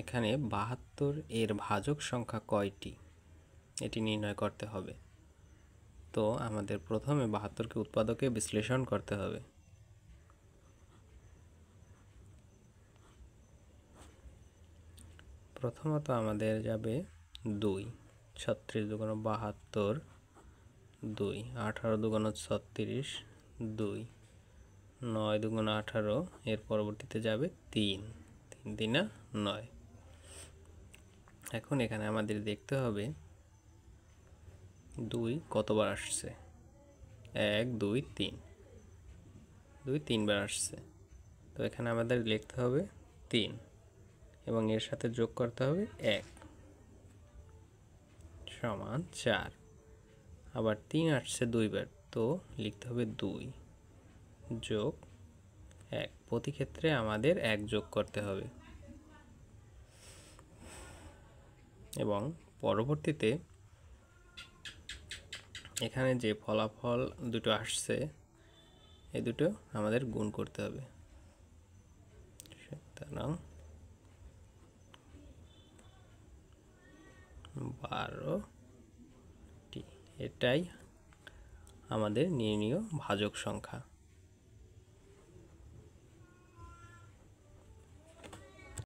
এখানে 72 এর ভাজক সংখ্যা কয়টি এটি নির্ণয় করতে হবে। তো আমাদের প্রথমে 72কে উৎপাদকে বিশ্লেষণ করতে হবে। প্রথমত আমাদের যাবে 2, 36 × 72, 2, 18 × 36, 2, 9 × 18, এর পরবর্তীতে যাবে 3, 3 × 9। এখন এখানে আমাদের দেখতে হবে 2 কতবার আসছে, 1 2 3, 2 3 বার আসছে। তো এখানে আমাদের লিখতে হবে 3 এবং এর সাথে যোগ করতে হবে 1 সমান 4। আবার 3 আসছে 2 বার, তো লিখতে হবে 2 যোগ 1। প্রতি ক্ষেত্রে আমাদের 1 যোগ করতে হবে এবং পরবর্তীতে এখানে যে ফলাফল দুটো আসছে এই দুটো আমাদের গুণ করতে হবে। সুতরাং 12টি, এটাই আমাদের নির্ণীয় ভাজক সংখ্যা।